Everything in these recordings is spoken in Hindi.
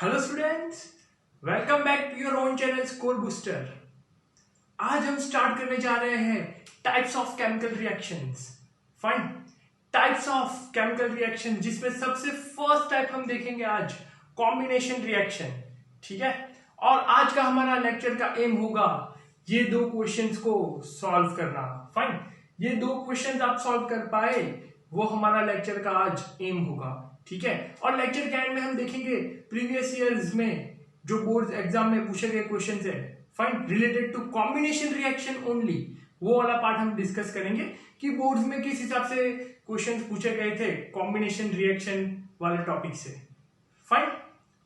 Hello students, welcome back to your own channel score booster. आज हम स्टार्ट करने जा रहे हैं types of chemical reactions. Fine, types of chemical reaction, जिसमें सबसे फर्स्ट टाइप हम देखेंगे आज कॉम्बिनेशन रिएक्शन। ठीक है, और आज का हमारा लेक्चर का एम होगा ये दो क्वेश्चंस को सॉल्व करना। फाइन, ये दो क्वेश्चंस आप सॉल्व कर पाए वो हमारा लेक्चर का आज एम होगा। ठीक है, और लेक्चर के एंड में हम देखेंगे प्रीवियस ईयर्स में जो बोर्ड एग्जाम में पूछे गए क्वेश्चंस है, fine, related to combination reaction only, वो वाला पार्ट हम डिस्कस करेंगे कि बोर्ड्स में किस हिसाब से क्वेश्चंस पूछे गए थे कॉम्बिनेशन रिएक्शन वाले टॉपिक से। फाइन,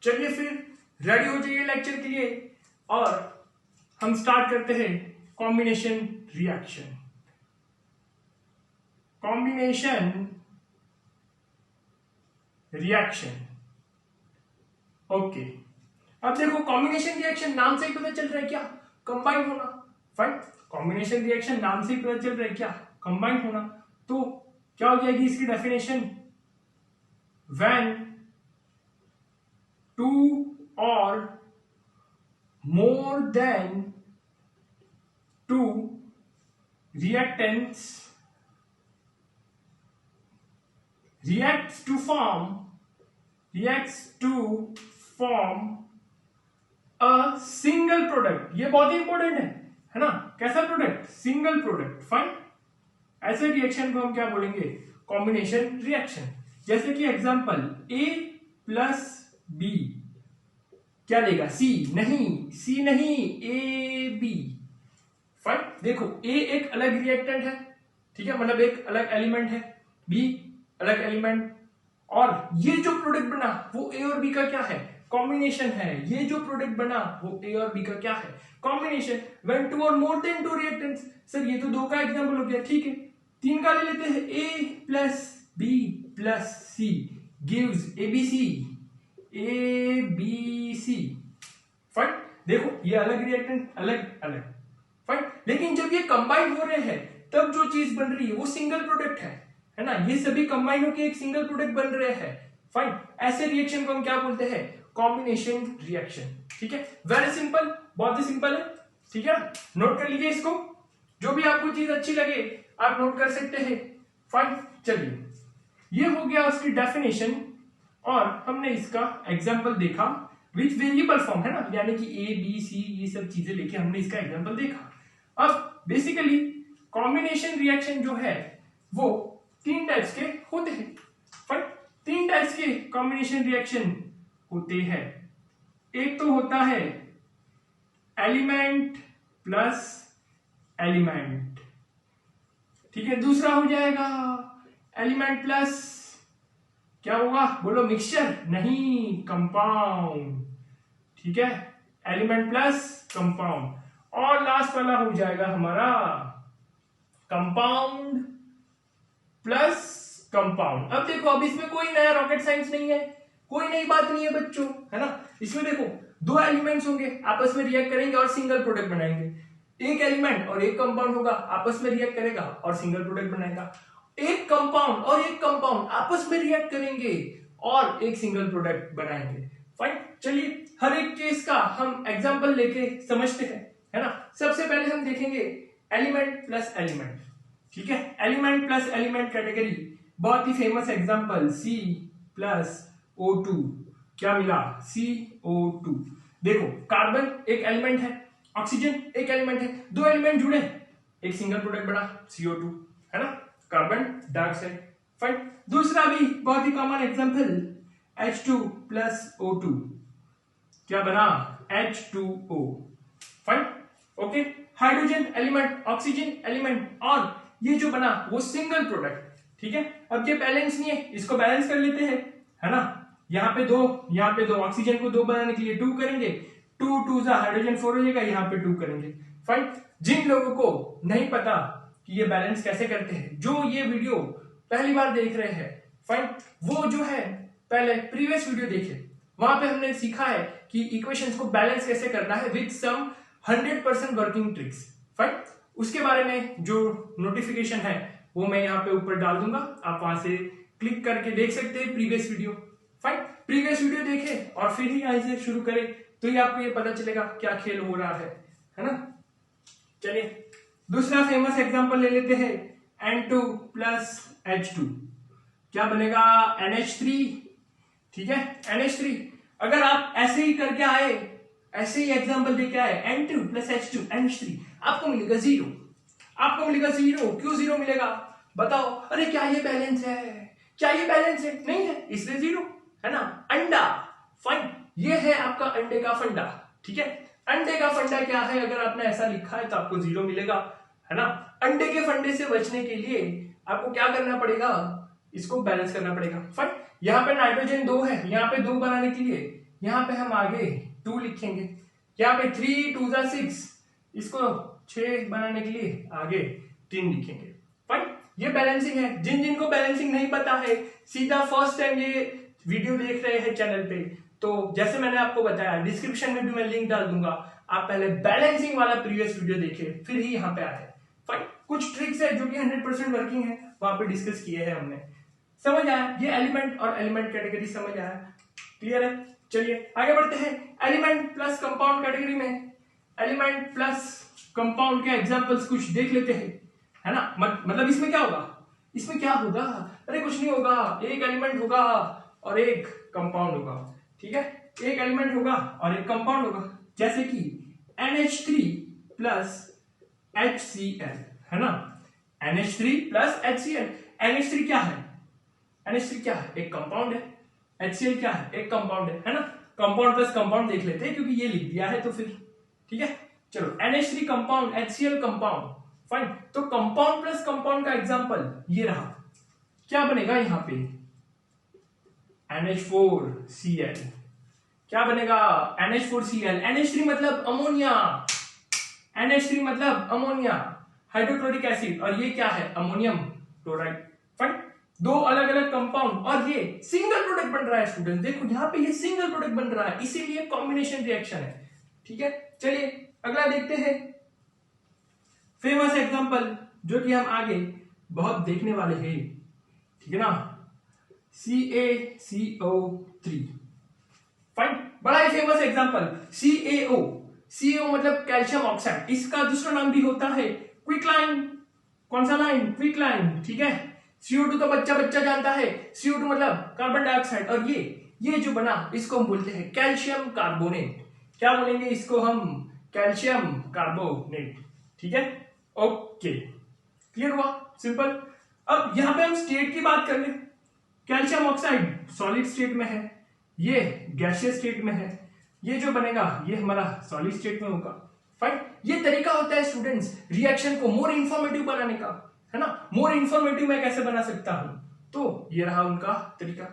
चलिए फिर रेडी हो जाइए लेक्चर के लिए और हम स्टार्ट करते हैं combination reaction. Combination reaction, okay. अब देखो, कॉम्बिनेशन रिएक्शन नाम से ही पता चल रहा है क्या, कंबाइन होना। फाइन, कॉम्बिनेशन रिएक्शन नाम से ही पता चल रहा है क्या, कंबाइन होना। तो क्या हो जाएगी इसकी डेफिनेशन, व्हेन टू और more than two reactants reacts to form a single product। ये बहुत ही इंपॉर्टेंट है ना, कैसा प्रोडक्ट, सिंगल प्रोडक्ट। फाइन, ऐसे रिएक्शन को हम क्या बोलेंगे, कॉम्बिनेशन रिएक्शन। जैसे कि एग्जांपल A प्लस B क्या देगा, C नहीं, AB। फाइन, देखो A एक अलग रिएक्टेंट है, ठीक है, मतलब एक अलग एलिमेंट है, B अलग एलिमेंट, और ये जो प्रोडक्ट बना वो A और B का क्या है, कॉम्बिनेशन है। ये जो प्रोडक्ट बना वो A और B का क्या है, कॉम्बिनेशन। व्हेन टू और more than to reactants, sir ये तो दो का एग्जांपल हो गया, ठीक है, तीन का ले लेते हैं, A plus B plus C gives ABC। Fine, देखो ये अलग रिएक्टेंट, अलग। फाइन, लेकिन जब ये कंबाइन हो रहे हैं तब जो चीज बन रही है वो सिंगल प्रोडक्ट है ना, ये सभी कंबाइन होकर एक सिंगल प्रोडक्ट बन रहे हैं। फाइन, ऐसे रिएक्शन को हम क्या बोलते हैं, कॉम्बिनेशन रिएक्शन। ठीक है, वेरी सिंपल, बहुत ही सिंपल है। ठीक है, नोट कर लीजिए इसको, जो भी आपको चीज अच्छी लगे आप नोट कर सकते हैं। फाइन, चलिए ये हो गया उसकी डेफिनेशन, और हमने इसका एग्जाम्पल देखा विच वेरिएबल फॉर्म, है ना, यानी कि A B C ये सब चीजें लेके हमने इसका एग्जाम्पल देखा। अब बेसिकली कॉम्बिनेशन रिएक्शन जो है वो तीन टाइप्स के होते हैं। पर तीन टाइप्स के कॉम्बिनेशन रिएक्शन होते हैं। एक तो होता है एलिमेंट प्लस एलिमेंट, ठीक है, दूसरा हो जाएगा एलिमेंट प्लस क्या होगा, बोलो, मिक्सचर नहीं, कंपाउंड। ठीक है, एलिमेंट प्लस कंपाउंड, और लास्ट वाला हो जाएगा हमारा कंपाउंड प्लस कंपाउंड। अब देखो, अब इसमें कोई नया रॉकेट साइंस नहीं है, कोई नई बात नहीं है बच्चों, है ना। इसमें देखो दो एलिमेंट्स होंगे, आपस में रिएक्ट करेंगे और सिंगल प्रोडक्ट बनाएंगे। एक एलिमेंट और एक कंपाउंड होगा, आपस में रिएक्ट करेगा और सिंगल प्रोडक्ट बनाएगा। एक कंपाउंड और एक कंपाउंड आपस में रिएक्ट करेंगे और एक सिंगल प्रोडक्ट बनाएंगे। फाइन, चलिए हर एक केस का हम एग्जांपल लेके समझते हैं, है ना। सबसे पहले हम देखेंगे एलिमेंट प्लस एलिमेंट। ठीक है, एलिमेंट प्लस एलिमेंट कैटेगरी, बहुत ही famous example C plus O2, क्या मिला, CO2। देखो, कार्बन एक एलिमेंट है, ऑक्सीजन एक एलिमेंट है, दो एलिमेंट जुड़े एक सिंगल प्रोडक्ट बना CO2, है ना, कार्बन डाइऑक्साइड। फाइन, दूसरा भी बहुत ही common example H2 plus O2 क्या बना, H2O। Fine, okay, hydrogen element, oxygen element, और ये जो बना वो सिंगल प्रोडक्ट। ठीक है, अब ये बैलेंस नहीं है, इसको बैलेंस कर लेते हैं, है ना। यहाँ पे दो, ऑक्सीजन को दो बनाने के लिए 2 करेंगे, 2 2 हाइड्रोजन 4 हो जाएगा, यहाँ पे 2 करेंगे। फाइन, जिन लोगों को नहीं पता कि ये बैलेंस कैसे करते हैं, जो ये वीडियो पहली बार देख रहे हैं, फाइन, वो जो है पहले प्रीवियस वीडियो देखे, वहां पे हमने सीखा है कि इक्वेशंस को बैलेंस कैसे करना है with some 100% working tricks. Fine, उसके बारे में जो नोटिफिकेशन है वो मैं यहाँ पे ऊपर डाल दूंगा, आप वहां से क्लिक करके देख सकते हैं previous video. Fine, previous video देखें और फिर ही यहाँ से शुरू करें, तो ही आपको ये पता चलेगा क्या खेल हो रहा है ना। चलिए दूसरा फेमस एग्जांपल ले लेते हैं, N2 प्लस H2 क्या बनेगा, NH3। ठीक है, NH3। अगर आप ऐसे ही करके आए, ऐसे ही एग्जांपल देके आए, N2 प्लस H2 NH3, आपको मिलेगा 0। आपको मिलेगा 0। क्यों 0 मिलेगा बताओ? अरे क्या ये बैलेंस है? क्या ये बैलेंस है? नहीं है, इसलिए 0 है ना। अंडा, फाइन, ये है आपका अंडे का फंडा। ठीक है, अंडे का फंडा क्या है? अगर आपने ऐसा लिखा है तो आपको 0 मिलेगा, है ना। अंडे के फंडे से बचने के लिए आपको क्या करना पड़ेगा, इसको बैलेंस करना पड़ेगा। फाइन, यहाँ पे नाइट्रोजन 2 है, यहाँ पे 2 बनाने के लिए यहाँ पे हम आगे 2 लिखेंगे, यहाँ पे 3 2 6, इसको 6 बनाने के लिए आगे 3 लिखेंगे। फाइन, ये बैलेंसिंग है। जिन जिन को बैलेंसिंग नहीं पता है, सीधा फर्स्ट टाइम ये वीडियो देख रहे हैं चैनल पे, तो जैसे मैंने आपको बताया डिस्क्रिप्शन में भी मैं लिंक डाल दूंगा, आप पहले बैलेंसिंग वाला प्रीवियस वीडियो देखें फिर ही यहाँ पे आए। फाइन, कुछ ट्रिक्स है जो कि 100% वर्किंग है, वहां पे डिस्कस किए हैं हमने। समझ आया? ये एलिमेंट और एलिमेंट कैटेगरी समझ आया? क्लियर है? चलिए आगे बढ़ते हैं। एलिमेंट प्लस कंपाउंड कैटेगरी में एलिमेंट प्लस कंपाउंड के एग्जांपल्स कुछ देख लेते हैं, है ना। मतलब इसमें क्या होगा, इसमें क्या होगा? अरे कुछ नहीं होगा, एक एलिमेंट होगा और एक कंपाउंड होगा। ठीक है, एक एलिमेंट होगा और एक कंपाउंड होगा, जैसे कि NH3 प्लस HCl, है ना। NH3 plus HCl। NH3 क्या है? NH3 क्या है? एक कंपाउंड है। HCl क्या है? एक कंपाउंड है ना। कंपाउंड प्लस कंपाउंड देख लेते हैं क्योंकि ये लिख दिया है तो फिर ठीक है। चलो NH3 compound, HCl compound, fine. तो कंपाउंड प्लस कंपाउंड का एग्जांपल ये रहा, क्या बनेगा यहाँ पे, NH4Cl। क्या बनेगा? NH4Cl। NH3 मतलब अमोनिया, NH3 मतलब अमोनिया, हाइड्रोक्लोरिक एसिड, और ये क्या है, अमोनियम क्लोराइड। फाइन, दो अलग अलग कंपाउंड और ये सिंगल प्रोडक्ट बन रहा है स्टूडेंट। देखो यहाँ पे ये सिंगल प्रोडक्ट बन रहा है, इसीलिए कॉम्बिनेशन रिएक्शन है। ठीक है, चलिए अगला देखते हैं फेमस एग्जांपल जो कि हम आगे बहुत देखने वाले हैं। ठीक है ना, CaCO3। फाइन, बड़ा ही फेमस एग्जांपल CaO। CaO मतलब कैल्शियम ऑक्साइड, इसका दूसरा नाम भी होता है क्विकलाइन। कौन सा लाइन? क्विकलाइन। ठीक है, CO2 तो बच्चा बच्चा जानता है, CO2 मतलब कार्बन डाइऑक्साइड, और ये जो बना इसको हम बोलते हैं कैल्शियम कार्बोनेट। क्या बोलेंगे इसको हम? Calcium carbonate. ठीक है, ओके, क्लियर हुआ? सिंपल। अब यहां पे हम स्टेट की बात कर ले, कैल्शियम ऑक्साइड सॉलिड स्टेट में है, ये गैसियस स्टेट में है, ये जो बनेगा ये हमारा सॉलिड स्टेट में होगा। फाइन, ये तरीका होता है स्टूडेंट्स रिएक्शन को मोर इंफॉर्मेटिव बनाने का, है ना। मोर इंफॉर्मेटिव मैं कैसे बना सकता हूं, तो ये रहा उनका तरीका।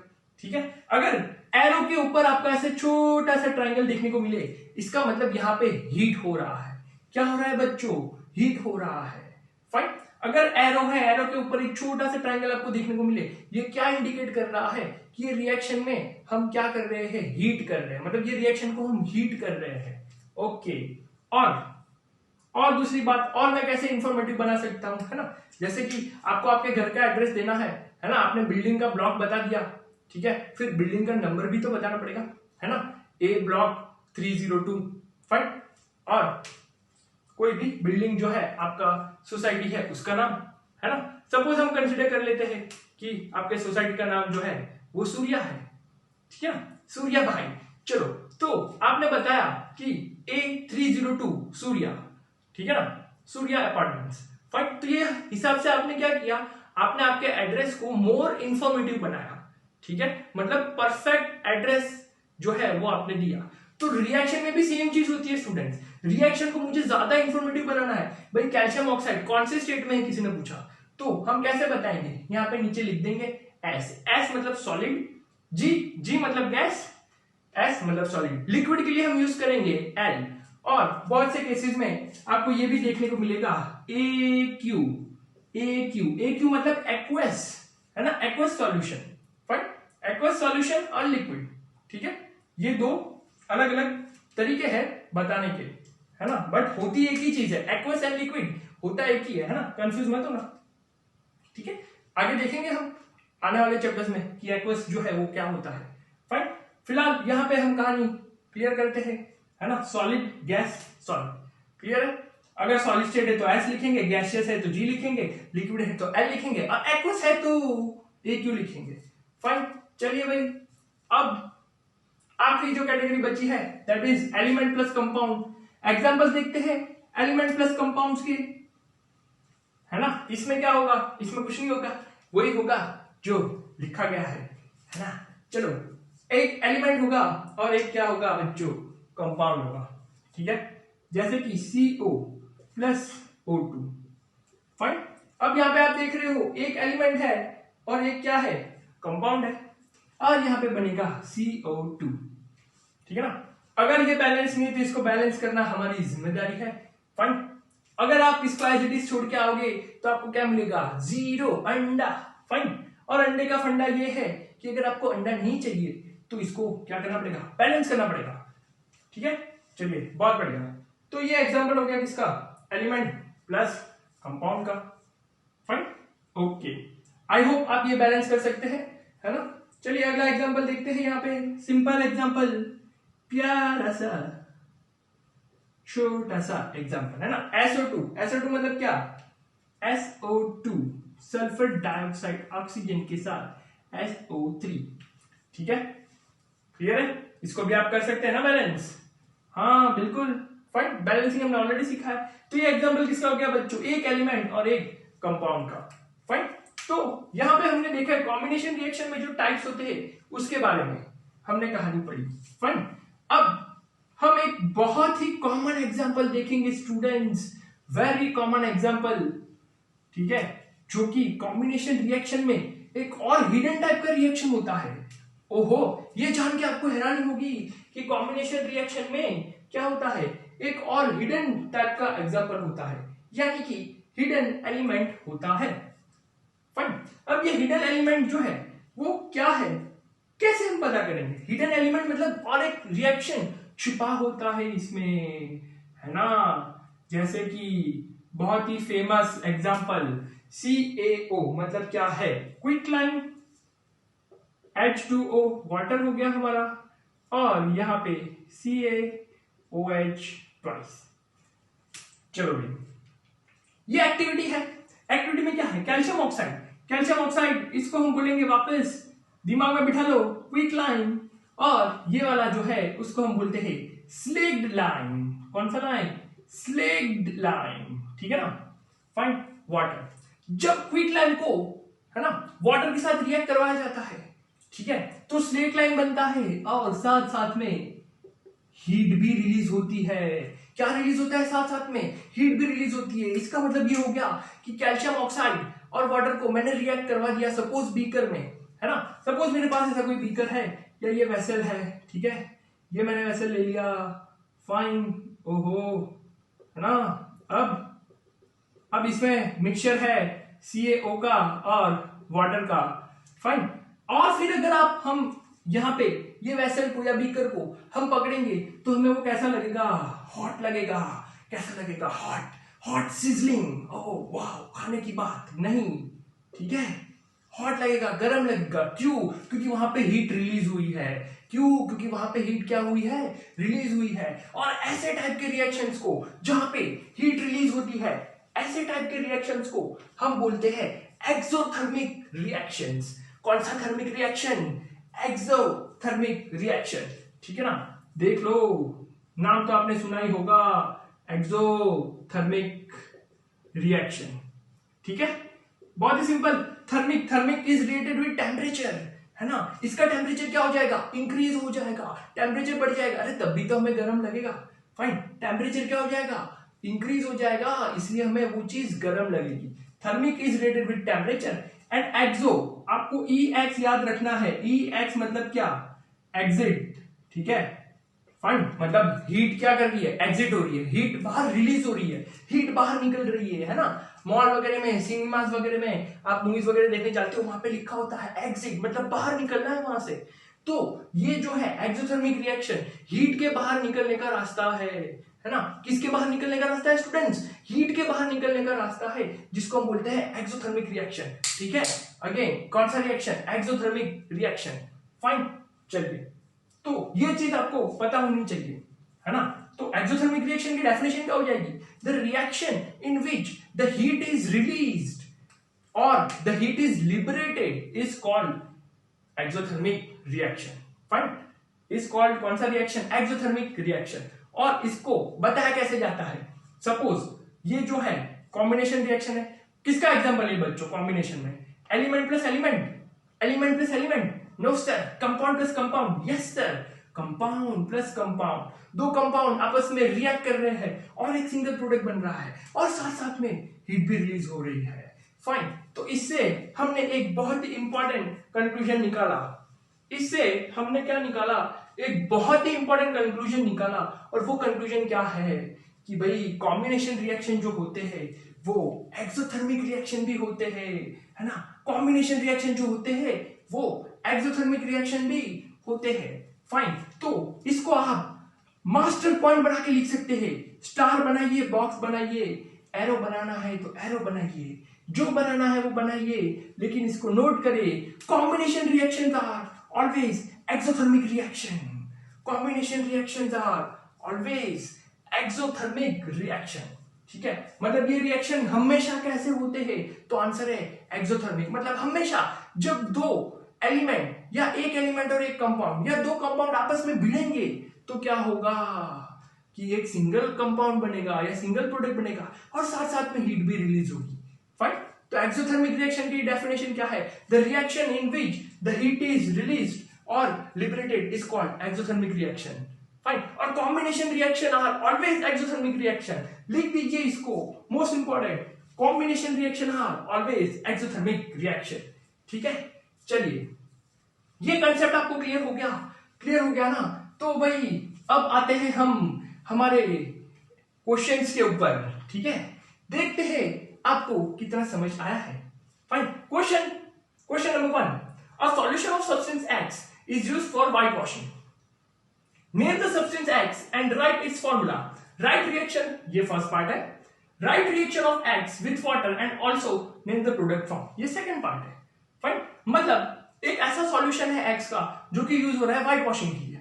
ठीक है, अगर एरो के ऊपर आपका ऐसे छोटा सा ट्रायंगल देखने को मिले, इसका मतलब यहाँ पे हीट हो रहा है। क्या हो रहा है बच्चों? हीट हो रहा है। फाइन, अगर एरो है, एरो के ऊपर एक छोटा सा ट्रायंगल आपको देखने को मिले, ये क्या इंडिकेट कर रहा है कि ये रिएक्शन में हम क्या कर रहे हैं, हीट कर रहे हैं, मतलब ये रिएक्शन को हम हीट कर रहे हैं। ओके, और दूसरी बात, और मैं कैसे इंफॉर्मेटिव बना सकता हूं, है ना। जैसे कि आपको आपके घर का एड्रेस देना है ना, आपने बिल्डिंग का ब्लॉक बता दिया, ठीक है, फिर बिल्डिंग का नंबर भी तो बताना पड़ेगा, है ना। A ब्लॉक 302, फाइन, और कोई भी बिल्डिंग जो है आपका सोसाइटी है उसका नाम, है ना। सपोज हम कंसिडर कर लेते हैं कि आपके सोसाइटी का नाम जो है वो सूर्या है, ठीक है, सूर्या भाई। चलो, तो आपने बताया कि A302 सूर्या, ठीक है ना, सूर्या अपार्टमेंट्स। फाइन, तो ये हिसाब से आपने क्या किया, आपने आपके एड्रेस को मोर इंफॉर्मेटिव बनाया। ठीक है, मतलब परफेक्ट एड्रेस जो है वो आपने दिया। तो रिएक्शन में भी सेम चीज होती है स्टूडेंट्स, रिएक्शन को मुझे ज्यादा इंफॉर्मेटिव बनाना है। भाई कैल्शियम ऑक्साइड कौन से स्टेट में है किसी ने पूछा, तो हम कैसे बताएंगे, यहाँ पे नीचे लिख देंगे S मतलब सॉलिड, G मतलब गैस, S मतलब सॉलिड। लिक्विड के लिए हम यूज करेंगे L, और बहुत से केसेस में आपको ये भी देखने को मिलेगा AQ मतलब एक्वस, है ना, aqueous solution. Fine, aqueous solution और लिक्विड। ठीक है, ये दो अलग अलग तरीके हैं बताने के, है ना, बट होती एक ही चीज है, एक्वस एंड लिक्विड होता एक ही है ना, कंफ्यूज मत होना। ठीक है, आगे देखेंगे हम आने वाले चैप्टर्स में कि एक्वस जो है वो क्या होता है। फाइन, फिलहाल यहाँ पे हम कहानी क्लियर करते हैं, है ना। सॉलिड, गैस, सॉलिड, क्लियर है। अगर सॉलिड स्टेट है तो एस लिखेंगे, गैसियस है तो जी लिखेंगे, लिक्विड है तो एल लिखेंगे, और एक्वस है तो ए क्यू लिखेंगे। फाइन, चलिए भाई, अब आखिरी जो कैटेगरी बची है that is element plus compound. Examples देखते हैं एलिमेंट प्लस कंपाउंड्स के, है ना। इसमें क्या होगा, इसमें कुछ नहीं होगा, वही होगा जो लिखा गया है ना। चलो, एक एलिमेंट होगा और एक क्या होगा बच्चों, कंपाउंड होगा, ठीक है। जैसे कि CO प्लस O2। फाइन, अब यहां पे आप देख रहे हो एक एलिमेंट है और एक क्या है, कंपाउंड है, और यहां पे बनेगा CO2, ठीक है ना। अगर ये बैलेंस नहीं है तो इसको बैलेंस करना हमारी जिम्मेदारी है। फाइन, अगर आप इसको एज इट इज छोड़ के आओगे तो आपको क्या मिलेगा, 0 अंडा। फाइन, और अंडे का फंडा ये है कि अगर आपको अंडा नहीं चाहिए तो इसको क्या करना पड़ेगा, बैलेंस करना पड़ेगा, ठीक है। चलिए, बहुत बढ़िया। तो ये एग्जांपल हो गया किसका, एलिमेंट प्लस कंपाउंड का। फाइन, ओके, आई होप आप ये बैलेंस कर सकते हैं, है ना। चलिए अगला एग्जांपल देखते हैं। यहाँ पे सिंपल एग्जांपल, प्यारा सा छोटा सा एग्जांपल, है ना। SO2 मतलब क्या, SO2 सल्फर डाइऑक्साइड ऑक्सीजन के साथ SO3, ठीक है, क्लियर है। इसको भी आप कर सकते हैं ना बैलेंस, हाँ बिल्कुल। फाइन, बैलेंसिंग हमने ऑलरेडी सीखा है। तो ये एग्जांपल किसका हो गया बच्चों, एक एलिमेंट और एक कंपाउंड का। फाइन, तो यहां पे हमने देखा कॉम्बिनेशन रिएक्शन में जो टाइप्स होते हैं उसके बारे में हमने कहानी पढ़ी। फाइन, अब हम एक बहुत ही कॉमन एग्जांपल देखेंगे स्टूडेंट्स, वेरी कॉमन एग्जांपल, ठीक है, जो कि कॉम्बिनेशन रिएक्शन में एक और हिडन टाइप का रिएक्शन होता है। ओहो, ये जान के आपको हैरानी होगी कि कॉम्बिनेशन रिएक्शन में क्या होता है, एक और हिडन टाइप का एग्जांपल होता है, यानी कि हिडन एलिमेंट होता है। फाइन, अब ये हिडन एलिमेंट जो है वो क्या है, कैसे हम पता करेंगे। हिडन एलिमेंट मतलब और एक रिएक्शन छिपा होता है इसमें, है ना। जैसे कि बहुत ही फेमस एग्जांपल CaO मतलब क्या है, क्विकलाइन, H2O वाटर हो गया हमारा, और यहां पे CaOH ट्वाइस। चलो भाई, ये एक्टिविटी है। एक्टिविटी में क्या है, कैल्शियम ऑक्साइड, कैल्शियम ऑक्साइड इसको हम बोलेंगे वापस, दिमाग में बिठा लो, क्विकलाइन, और ये वाला जो है उसको हम बोलते हैं स्लेग्ड लाइन। कौन सा लाइन, स्लेग्ड लाइन, ठीक है ना। फाइन, वाटर, जब क्विकलाइन को, है ना, वाटर के साथ रिएक्ट करवाया जाता है, ठीक है, तो स्लेग्ड लाइन बनता है, और साथ साथ में हीट भी रिलीज होती है। क्या रिलीज होता है, साथ साथ में हीट भी रिलीज होती है। इसका मतलब ये हो गया कि कैल्शियम ऑक्साइड और वाटर को मैंने रिएक्ट करवा दिया, सपोज बीकर में, है ना। सपोज मेरे पास ऐसा कोई बीकर है, या ये वेसल है, ठीक है, ये मैंने वेसल ले लिया, फाइन, ओहो, है ना। अब इसमें मिक्सचर है CaO का और वाटर का। फाइन, और फिर अगर हम यहां पे ये वेसल को या बीकर को हम पकड़ेंगे तो हमें वो कैसा लगेगा, हॉट लगेगा। कैसा लगेगा, हॉट, हॉट सिजलिंग, ओह वाह, खाने की बात नहीं, ठीक है, हॉट लगेगा, गर्म लगेगा। क्यों, क्योंकि वहां पे हीट रिलीज हुई है। क्यों, क्योंकि वहां पे हीट क्या हुई है, रिलीज हुई है। और ऐसे टाइप के रिएक्शंस को जहां पे हीट रिलीज होती है, ऐसे टाइप के रिएक्शंस को हम बोलते हैं एक्सोथर्मिक रिएक्शंस। कौन सा थर्मिक रिएक्शन, एक्सोथर्मिक रिएक्शन, ठीक है ना। देख लो, नाम तो आपने सुना ही होगा, एक्सोथर्मिक रिएक्शन, ठीक है। बहुत ही simple, thermic, thermic is related with temperature, है ना। इसका टेम्परेचर क्या हो जाएगा, इंक्रीज हो जाएगा, टेम्परेचर बढ़ जाएगा। अरे तब भी तो हमें गर्म लगेगा। फाइन, टेम्परेचर क्या हो जाएगा, इंक्रीज हो जाएगा, इसलिए हमें वो चीज गर्म लगेगी। Thermic is related with temperature. And exo, आपको EX याद रखना है। EX मतलब क्या, एग्जिट, ठीक है। फाइन, मतलब हीट क्या कर रही है, एग्जिट हो रही है, हीट बाहर रिलीज हो रही है, हीट बाहर निकल रही है ना। मॉल वगैरह में, सिनेमास वगैरह में आप मूवीज वगैरह देखने जाते हो, वहां पे लिखा होता है एग्जिट, मतलब बाहर निकलना है वहां से। तो ये जो है एक्सोथर्मिक रिएक्शन, हीट के बाहर निकलने का रास्ता है ना। किसके बाहर निकलने का रास्ता है स्टूडेंट्स, हीट के बाहर निकलने का रास्ता है, जिसको हम बोलते हैं एक्सोथर्मिक रिएक्शन, ठीक है। अगेन कौन सा रिएक्शन, एक्सोथर्मिक रिएक्शन। फाइन, चलिए तो ये चीज आपको पता होनी चाहिए, है ना। तो एक्सोथर्मिक रिएक्शन की डेफिनेशन क्या हो जाएगी, the reaction in which the heat is released और the heat is liberated is called exothermic reaction. Fine, is called कौन सा रिएक्शन, एक्सोथर्मिक रिएक्शन। और इसको बताया कैसे जाता है, सपोज ये जो है कॉम्बिनेशन रिएक्शन है, किसका एग्जांपल है बच्चों, कॉम्बिनेशन में element plus element, element plus element, no sir, compound plus compound, yes sir, compound plus compound, दो कंपाउंड आपस में रिएक्ट कर रहे हैं और एक सिंगल प्रोडक्ट बन रहा है और साथ साथ में हीट भी रिलीज हो रही है। फाइन, तो इससे हमने एक बहुत ही इंपॉर्टेंट कंक्लूजन निकाला, इससे हमने क्या निकाला, एक बहुत ही इंपॉर्टेंट कंक्लूजन निकाला। और वो कंक्लूजन क्या है कि भाई कॉम्बिनेशन रिएक्शन जो होते हैं वो एक्सोथर्मिक रिएक्शन भी होते हैं, है ना। कॉम्बिनेशन रिएक्शन जो होते हैं वो एक्सोथर्मिक रिएक्शन भी होते हैं। फाइन, तो इसको आप मास्टर पॉइंट बना के लिख सकते हैं, स्टार बनाइए, बॉक्स बनाइए, एरो बनाना है तो एरो बनाइए, जो बनाना है वो बनाइए, लेकिन इसको नोट करिए, combination reactions are always exothermic reaction, combination reactions are always exothermic reaction. ठीक है, मतलब ये रिएक्शन हमेशा कैसे होते हैं, तो आंसर है एक्सोथर्मिक। मतलब हमेशा जब दो एलिमेंट या एक एलिमेंट और एक कंपाउंड या दो कंपाउंड आपस में भिड़ेंगे तो क्या होगा कि एक सिंगल कंपाउंड बनेगा या सिंगल प्रोडक्ट बनेगा और साथ साथ में हीट भी रिलीज होगी। फाइन, तो एक्सोथर्मिक रिएक्शन की डेफिनेशन क्या है, the reaction in which the heat is released और liberated is called exothermic reaction. Fine, और combination reaction are always exothermic reaction, लिख दीजिए इसको, most important, combination reaction are always exothermic reaction. ठीक है, चलिए ये कंसेप्ट आपको क्लियर हो गया, क्लियर हो गया ना। तो भाई अब आते हैं हम हमारे क्वेश्चंस के ऊपर। ठीक है, देखते हैं आपको कितना समझ आया है। Fine, question number 1, a solution of substance x is used for white washing, name the substance x and right it's formula. Right reaction, ये फर्स्ट पार्ट है, right reaction of x with water and also name the product form, ये सेकंड पार्ट है। फाइन, मतलब एक ऐसा सॉल्यूशन है एक्स का जो कि यूज हो रहा है व्हाइट वॉशिंग के लिए।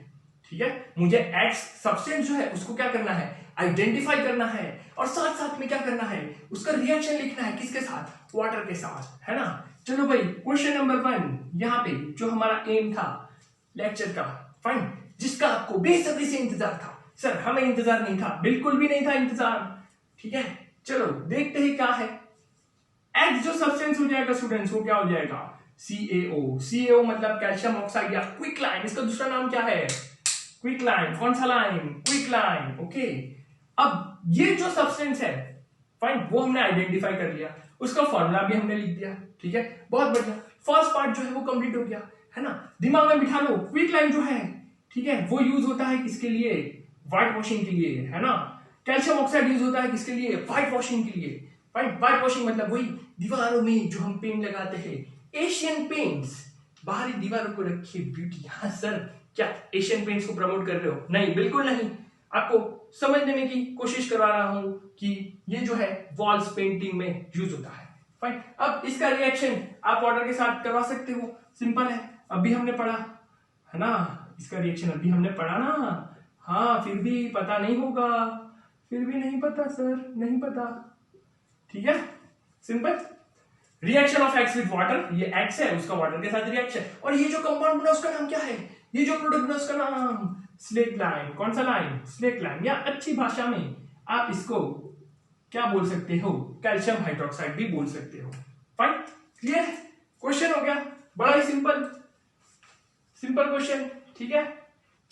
ठीक है, मुझे एक्स सब्सटेंस जो है उसको क्या करना है, आइडेंटिफाई करना है और साथ साथ में क्या करना है, उसका रिएक्शन लिखना है, किसके साथ, वाटर के साथ, है ना। चलो भाई क्वेश्चन नंबर 1 यहाँ पे जो हमारा एम था लेक्चर का, फाइन, जिसका आपको बेसब्री से इंतजार था। सर हमें इंतजार नहीं था, बिल्कुल भी नहीं था इंतजार। ठीक है, चलो देखते हैं क्या है। एक्स जो सब्सटेंस हो जाएगा स्टूडेंट्स, वो क्या हो जाएगा, CaO। CaO मतलब कैल्शियम ऑक्साइड या क्विक लाइम, इसका दूसरा नाम क्या है, क्विक लाइम। कौन सा लाइम, क्विक लाइम। ओके, अब ये जो सब्सटेंस है, फाइन, वो हमने आइडेंटिफाई कर लिया, उसका फॉर्मूला भी हमने लिख दिया। ठीक है, बहुत बढ़िया, फर्स्ट पार्ट जो है वो कंप्लीट हो गया, है ना। दिमाग में बिठा लो, क्विक लाइम जो है, ठीक है, वो यूज होता है किसके लिए, व्हाइट वॉशिंग के लिए, है ना। कैल्शियम ऑक्साइड यूज होता है किसके लिए, व्हाइट वॉशिंग के लिए। व्हाइट वॉशिंग मतलब वही दीवारों में जो हम पेंट लगाते हैं, एशियन पेंट्स, बाहरी दीवारों को रखिए ब्यूटी। हाँ सर, क्या एशियन पेंट्स को प्रमोट कर रहे हो, नहीं, बिल्कुल नहीं, आपको समझने की कोशिश करवा रहा हूं कि ये जो है वॉल्स पेंटिंग में यूज होता है। फाइन, अब इसका रिएक्शन आप वाटर के साथ करवा सकते हो, सिंपल है, अभी हमने पढ़ा है ना, इसका रिएक्शन अभी हमने पढ़ा ना। हाँ, फिर भी पता नहीं होगा, फिर भी नहीं पता सर, नहीं पता। ठीक है, simple, reaction of x with water, ये एक्स है, उसका वाटर के साथ रिएक्शन, और ये जो कंपाउंड बना उसका नाम क्या है, ये जो प्रोडक्ट बना उसका नाम स्लेक लाइम। कौन सा लाइम, स्लेक लाइम, या अच्छी भाषा में आप इसको क्या बोल सकते हो, कैल्शियम हाइड्रोक्साइड भी बोल सकते हो। फाइन, क्लियर, क्वेश्चन हो गया, बड़ा ही सिंपल क्वेश्चन। ठीक है,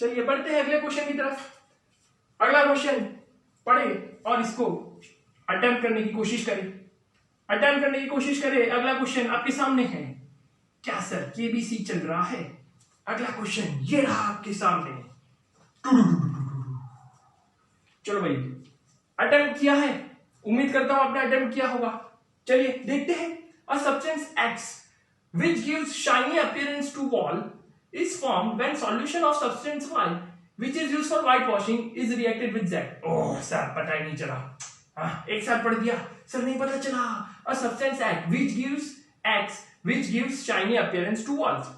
चलिए बढ़ते हैं अगले क्वेश्चन की तरफ। अगला क्वेश्चन पढ़े और इसको अटेम्प्ट करने की कोशिश करें, अगला क्वेश्चन आपके सामने है। क्या सर केबीसी चल रहा है, अगला क्वेश्चन ये रहा आपके सामने। चलो भाई, अटेम्प्ट किया है, उम्मीद करता हूं आपने अटेम्प्ट किया होगा। चलिए देखते हैं, a substance x which gives shiny appearance to wall is formed when solution of substance Y which is used for whitewashing is reacted with Z। Oh sir पता ही नहीं चला, एक साथ पढ़ दिया सर, नहीं पता चला। A substance X which gives shiny appearance to walls,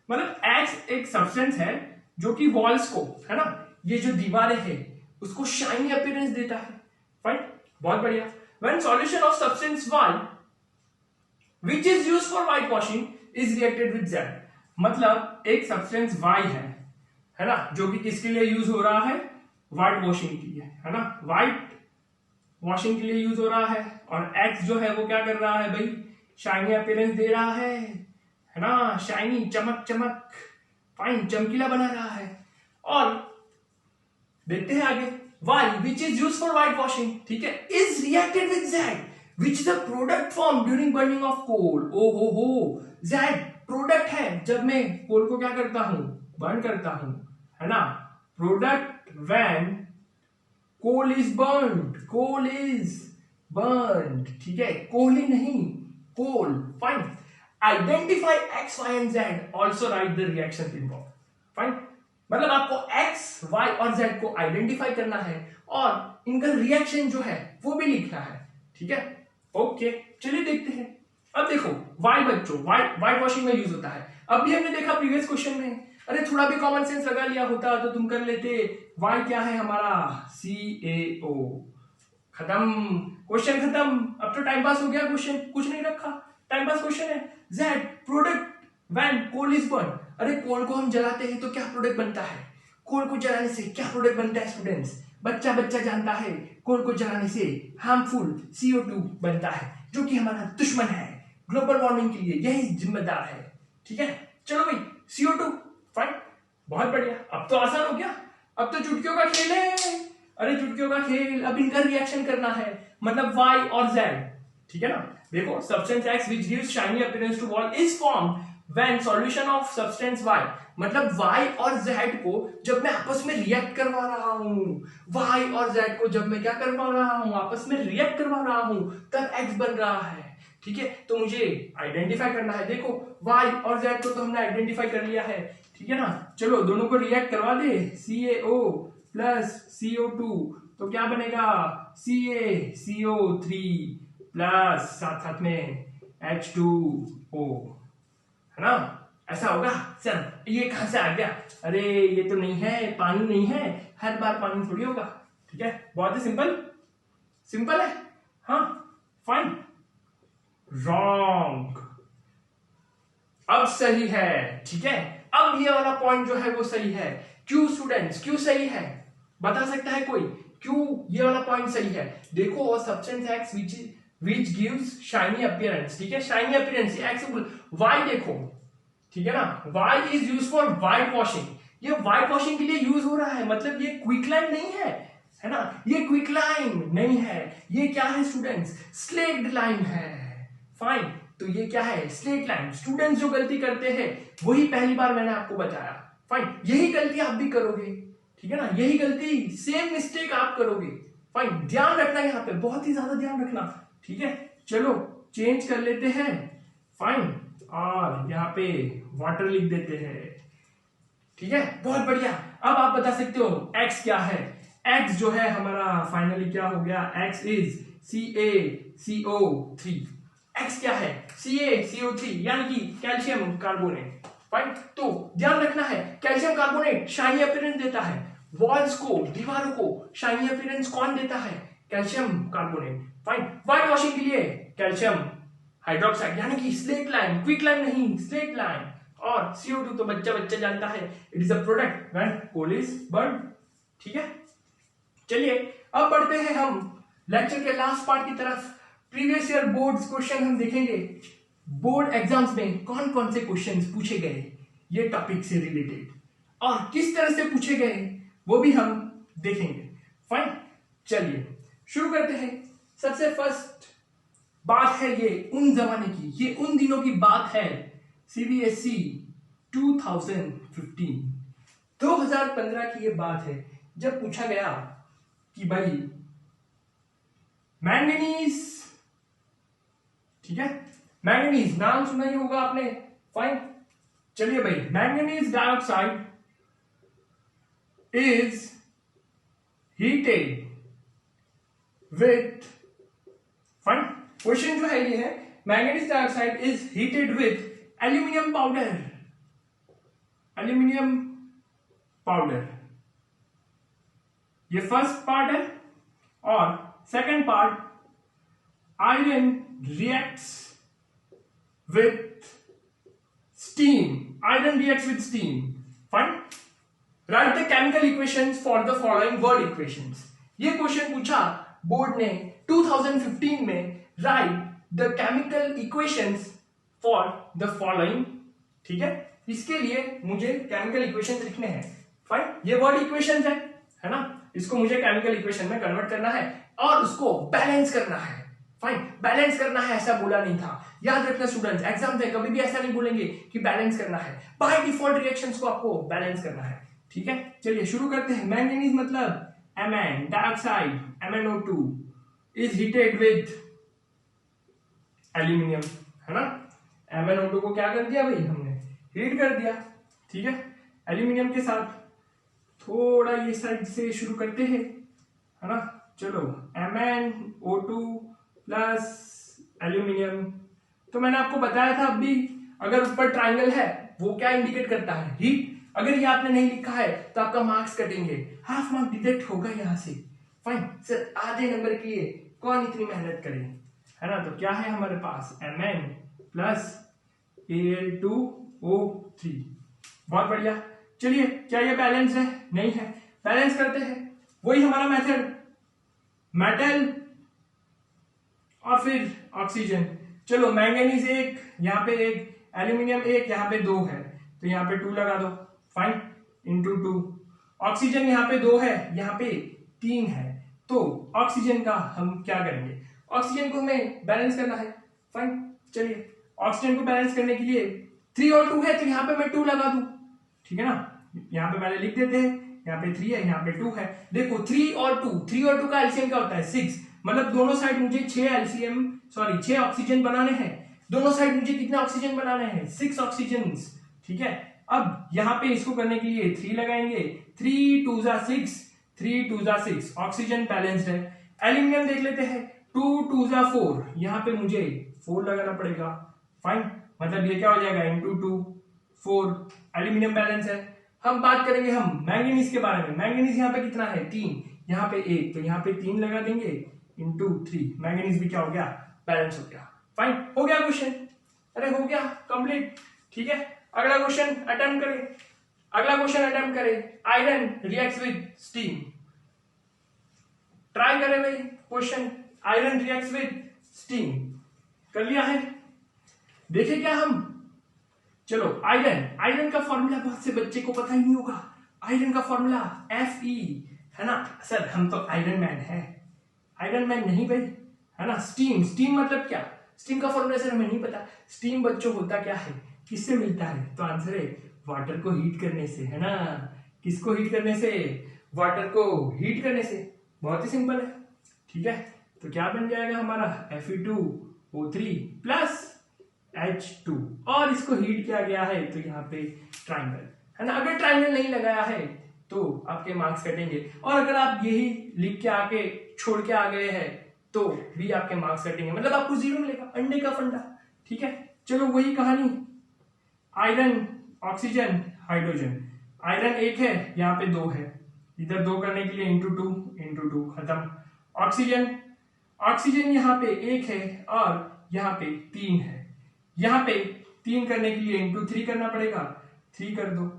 मतलब X एक सब्सटेंस है जो कि वॉल्स को, है ना, ये जो दीवारें हैं उसको शाइनी अपीयरेंस देता है। फाइन, बहुत बढ़िया। When solution of substance Y which is used for white washing is reacted with Z, मतलब एक सब्सटेंस Y है ना, जो कि किसके लिए यूज हो रहा है, व्हाइट वॉशिंग के लिए, है ना, व्हाइट वॉशिंग के लिए यूज हो रहा है, और X जो है वो क्या कर रहा है भाई, शाइनी अपीयरेंस दे रहा है ना, शाइनी, चमक चमक, फाइन, चमकीला बना रहा है। और देखते हैं आगे, Y which is used for white washing, ठीक है, is reacted with Z which is the product formed during burning of coal। ओ हो, Z प्रोडक्ट है जब मैं कोल को क्या करता हूं, बर्न करता हूं, है ना, product when coal is burned, ठीक है, कोल ही नहीं, coal. Fine, identify X, Y and Z, also write the reaction involve. Fine, मतलब आपको X, Y और Z को आइडेंटिफाई करना है और इनका रिएक्शन जो है वो भी लिखना है, ठीक है। ओके, चलिए देखते हैं। अब देखो Y बच्चों, व्हाइट वॉशिंग में यूज होता है। अब भी हमने देखा प्रीवियस क्वेश्चन में, अरे थोड़ा भी कॉमन सेंस लगा लिया होता तो तुम कर लेते। Y क्या है हमारा, CaO, खत्म, क्वेश्चन खत्म। अब तो टाइम पास हो गया, क्वेश्चन कुछ नहीं रखा, टाइम पास क्वेश्चन है। Z product when coal is burn, अरे कोल को हम जलाते हैं तो क्या प्रोडक्ट बनता है, कोल को जलाने से क्या प्रोडक्ट बनता है स्टूडेंट्स, बच्चा जानता है, कोल को जलाने से हार्मफुल CO2 बनता है, जो कि हमारा दुश्मन है, ग्लोबल वार्मिंग के लिए यही जिम्मेदार है, ठीक है। चलो भाई, CO2, फाइन, बहुत बढ़िया। अब तो आसान हो गया, अब तो चुटकियों का खेल है, अरे चुटकियों का खेल। अब इनका रिएक्शन करना है, मतलब Y और Z, ठीक है ना। देखो, substance X which gives shiny appearance to wall is formed when solution of substance Y, मतलब Y और Z को जब मैं आपस में रिएक्ट करवा रहा हूं, Y और Z को जब मैं क्या करवा रहा हूं, आपस में रिएक्ट करवा रहा हूं, तब X बन रहा है, ठीक है। तो मुझे आइडेंटिफाई करना है। देखो Y और Z को तो हमने आइडेंटिफाई कर लिया है, ठीक है ना। चलो दोनों को रिएक्ट करवा दे, CaO प्लस CO2, तो क्या बनेगा, CaCO3 प्लस साथ में H2O, है ना, ऐसा होगा। सर ये कहां से आ गया, अरे ये तो नहीं है, पानी नहीं है, हर बार पानी थोड़ी होगा, ठीक है, बहुत ही सिंपल है। हाँ, फाइन, रॉन्ग, अब सही है, ठीक है। अब ये वाला पॉइंट जो है वो सही है। क्यों स्टूडेंट्स, क्यों सही है, बता सकता है कोई, क्यों ये वाला पॉइंट सही है। देखो, substance X which gives shiny appearance, ठीक है, शाइनी अपीयरेंस, Y देखो, ठीक है ना, Y is used for white washing, ये व्हाइट वॉशिंग के लिए यूज हो रहा है, मतलब ये क्विक लाइन नहीं है ना, ये क्विक लाइन नहीं है, ये क्या है स्टूडेंट्स, स्लेक्ड लाइन है। फाइन, तो ये क्या है, स्लेट लाइन। स्टूडेंट्स जो गलती करते हैं वही पहली बार मैंने आपको बताया। फाइन, यही गलती आप भी करोगे, ठीक है ना, यही गलती, सेम मिस्टेक आप करोगे। फाइन, ध्यान रखना, यहाँ पे बहुत ही ज्यादा ध्यान रखना, ठीक है। चलो चेंज कर लेते हैं, फाइन, और यहाँ पे वाटर लिख देते हैं, ठीक है, बहुत बढ़िया। अब आप बता सकते हो X क्या है। X जो है हमारा फाइनली क्या हो गया, X इज CaCO3। X क्या है, CaCO3, यानी कि कैल्शियम कार्बोनेट। फाइन, तो ध्यान रखना है, कैल्शियम कार्बोनेट शाइनी अपीयरेंस देता है, वॉल्स को, दीवारों को शाइनी अपीयरेंस कौन देता है, calcium carbonate. Fine, white washing के लिए कैल्शियम हाइड्रोक्साइड, यानी कि स्लेट लाइन, क्विक लाइन नहीं, स्लेट लाइन। और CO2 तो बच्चा जानता है, it is a product when coal is burn, ठीक है। चलिए अब बढ़ते हैं हम लेक्चर के लास्ट पार्ट की तरफ। प्रीवियस ईयर बोर्ड्स क्वेश्चन हम देखेंगे, बोर्ड एग्जाम्स में कौन कौन से क्वेश्चंस पूछे गए ये टॉपिक से रिलेटेड, और किस तरह से पूछे गए वो भी हम देखेंगे। फाइन, चलिए शुरू करते हैं। सबसे फर्स्ट बात है ये उन जमाने की, ये उन दिनों की बात है, CBSE 2015 की ये बात है, जब पूछा गया कि भाई मैंगनीज, ठीक है, मैंगनीज नाम सुना ही होगा आपने। फाइन, चलिए भाई, manganese dioxide is heated with, fine, question जो है ये है, manganese dioxide is heated with aluminium powder, aluminium powder, ये फर्स्ट पार्ट है। और second part, iron reacts with steam, iron reacts with steam. Fine, right the chemical equations for the following word equations. ये क्वेश्चन पूछा बोर्ड ने 2015 में, right the chemical equations for the following. ठीक है, इसके लिए मुझे केमिकल इक्वेशंस लिखने हैं। फाइन, ये वर्ड इक्वेशंस है ना, इसको मुझे केमिकल इक्वेशन में कन्वर्ट करना है और उसको बैलेंस करना है। फाइन, बैलेंस करना है ऐसा बोला नहीं था, याद रखना स्टूडेंट्स, एग्जाम में कभी भी ऐसा नहीं बोलेंगे कि बैलेंस करना है, बाय डिफॉल्ट रिएक्शंस को आपको बैलेंस करना है। ठीक है, चलिए शुरू करते हैं। मैंगनीज मतलब Mn dioxide MnO2 is heated with aluminium, है ना। MnO2 को क्या कर दिया भाई, हमने हीट कर दिया। ठीक है, एल्यूमिनियम के साथ। थोड़ा ये साइड से शुरू करते हैं, है ना। चलो, MnO2 प्लस एल्यूमिनियम। तो मैंने आपको बताया था अभी, अगर ऊपर ट्राइंगल है वो क्या इंडिकेट करता है, हीट। अगर ये आपने नहीं लिखा है तो आपका मार्क्स कटेंगे, हाफ मार्क डिडक्ट होगा यहाँ से। फाइन सर, आधे नंबर के लिए कौन इतनी मेहनत करे, है ना। तो क्या है हमारे पास, Mn प्लस Al2O3। बहुत बढ़िया। चलिए, क्या ये बैलेंस है, नहीं है, बैलेंस करते हैं। वही हमारा मेथड, मेटल और फिर ऑक्सीजन। चलो, मैंगनीज एक, यहाँ पे एक, एल्यूमिनियम एक, यहाँ पे 2 है तो यहाँ पे 2 लगा दो। Fine, into 2। ऑक्सीजन यहाँ पे 2 है, यहाँ पे 3 है, तो ऑक्सीजन का हम क्या करेंगे, ऑक्सीजन को हमें बैलेंस करना है। फाइन, चलिए, ऑक्सीजन को बैलेंस करने के लिए 3 और 2 है तो यहाँ पे मैं 2 लगा दूं। ठीक है ना, यहाँ पे पहले लिख देते हैं, यहाँ पे 3 है, यहाँ पे 2 है। देखो 3 और 2 का एलसीएम क्या होता है, 6। मतलब दोनों साइड मुझे 6 ऑक्सीजन बनाने हैं। दोनों साइड मुझे कितना ऑक्सीजन बनाने हैं, 6 ऑक्सीजन। ठीक है, अब यहाँ पे इसको करने के लिए 3 लगाएंगे, 3 2 जा 6, 3 2 जा 6, ऑक्सीजन बैलेंस्ड है। एल्यूमिनियम देख लेते हैं, 2 2 जा 4, यहाँ पे मुझे 4 लगाना पड़ेगा। फाइन, मतलब ये क्या हो जाएगा, इंटू 2 4, एल्यूमिनियम बैलेंस है। हम बात करेंगे हम मैंगनीज के बारे में। मैंगनीज यहाँ पे कितना है, 3, यहाँ पे 1, तो यहाँ पे 3 लगा देंगे, इंटू 3, मैंगनीज भी क्या हो गया, बैलेंस हो गया। फाइन, हो गया क्वेश्चन, अरे हो गया कंप्लीट। ठीक है, अगला क्वेश्चन अटेम्प्ट करें। Iron reacts with steam. Try करें भाई question, iron reacts with steam. कर लिया है, देखे क्या हम। चलो, आयरन का फॉर्मूला बहुत से बच्चे को पता ही नहीं होगा। आयरन का फॉर्मूला Fe, है ना। सर हम तो आयरन मैन है, आयरन मैन नहीं भाई, है ना। स्टीम मतलब क्या, स्टीम का फॉर्मूला सर हमें नहीं पता। स्टीम बच्चों होता क्या है, किससे मिलता है, तो आंसर है वाटर को हीट करने से, है ना। किसको हीट करने से, वाटर को हीट करने से। बहुत ही सिंपल है। ठीक है, तो क्या बन जाएगा हमारा, Fe2O3 प्लस H2, और इसको हीट किया गया है तो यहाँ पे ट्राइंगल, है ना। अगर ट्राइंगल नहीं लगाया है तो आपके मार्क्स कटेंगे, और अगर आप यही लिख के आके छोड़ के आ गए हैं तो भी आपके मार्क्स कटेंगे, मतलब आपको 0 मिलेगा, अंडे का फंडा। ठीक है, चलो वही कहानी, आयरन, ऑक्सीजन, हाइड्रोजन। आयरन 1 है, यहाँ पे 2 है, इधर 2 करने के लिए इंटू 2 खत्म। ऑक्सीजन यहाँ पे 1 है और यहाँ पे 3 है, यहाँ पे 3 करने के लिए इंटू 3 करना पड़ेगा, 3 कर दो।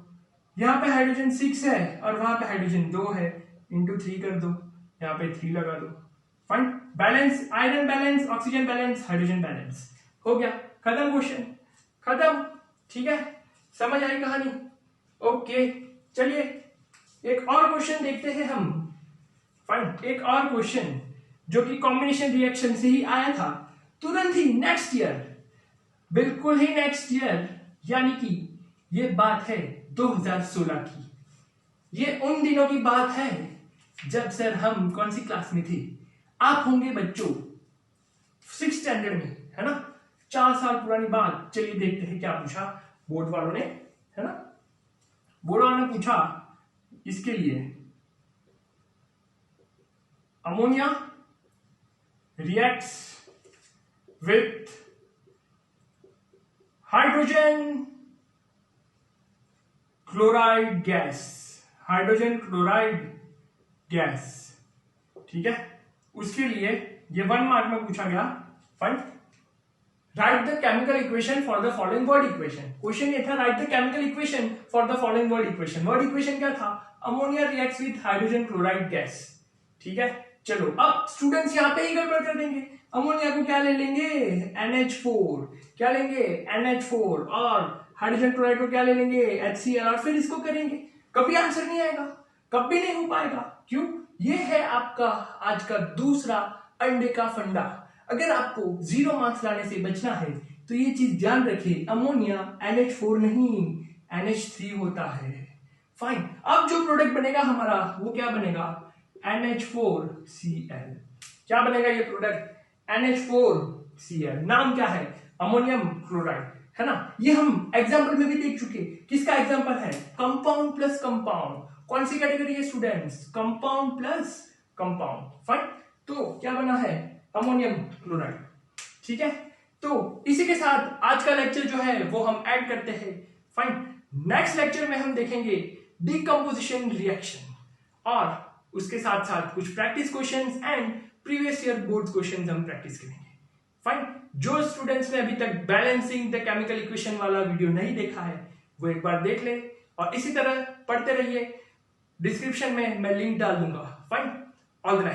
यहाँ पे हाइड्रोजन 6 है और वहां पे हाइड्रोजन 2 है, इंटू 3 कर दो, यहाँ पे 3 लगा दो। Fine, balance, iron balance, oxygen balance, hydrogen balance, हो गया, खत्म क्वेश्चन, खत्म। ठीक है, समझ आई कहानी। ओके, चलिए एक और क्वेश्चन देखते हैं हम। फाइन, एक और क्वेश्चन जो कि कॉम्बिनेशन रिएक्शन से ही आया था, तुरंत ही नेक्स्ट ईयर, बिल्कुल ही नेक्स्ट ईयर, यानी कि ये बात है 2016 की। ये उन दिनों की बात है जब सर हम कौन सी क्लास में थे, आप होंगे बच्चों 6th स्टैंडर्ड में, है ना। 4 साल पुरानी बात। चलिए देखते हैं क्या पूछा बोर्ड वालों ने, है ना। बोर्ड वालों ने पूछा इसके लिए, ammonia reacts with hydrogen chloride gas, hydrogen chloride gas, ठीक है। उसके लिए ये 1 मार्क में पूछा गया। Fine, right the chemical equation for the following word equation. Question ये था, right the chemical equation for the following word equation. Word equation क्या था? Ammonia reacts with hydrogen chloride gas, ठीक है। चलो अब स्टूडेंट्स यहाँ पे ही गड़बड़ कर देंगे। अमोनिया को क्या ले लेंगे? NH4, क्या लेंगे? NH4, और हाइड्रोजन क्लोराइड को क्या ले लेंगे? HCl, और फिर इसको करेंगे। कभी आंसर नहीं आएगा, कभी नहीं हो पाएगा। क्यों? ये है आपका आज का दूसरा अंडे का फंडा। अगर आपको 0 मार्क्स लाने से बचना है तो ये चीज ध्यान रखिए, अमोनिया NH4 नहीं NH3 होता है। फाइन, अब जो प्रोडक्ट बनेगा हमारा वो क्या बनेगा? NH4Cl। क्या बनेगा ये प्रोडक्ट? NH4Cl। नाम क्या है? अमोनियम क्लोराइड, है ना। ये हम एग्जाम्पल में भी देख चुके। किसका एग्जाम्पल है? Compound plus compound. कौन सी कैटेगरी है students? Compound plus compound. Fine, तो क्या बना है? अमोनियम क्लोराइड, ठीक है। तो इसी के साथ आज का लेक्चर जो है वो हम ऐड करते हैं। फाइन, नेक्स्ट लेक्चर में हम देखेंगे डिकम्पोजिशन रिएक्शन, और उसके साथ साथ कुछ practice questions and previous year board questions हम प्रैक्टिस करेंगे। फाइन, जो स्टूडेंट्स ने अभी तक बैलेंसिंग द केमिकल इक्वेशन वाला वीडियो नहीं देखा है वो एक बार देख ले, और इसी तरह पढ़ते रहिए। डिस्क्रिप्शन में मैं लिंक डाल दूंगा। Fine, all the best.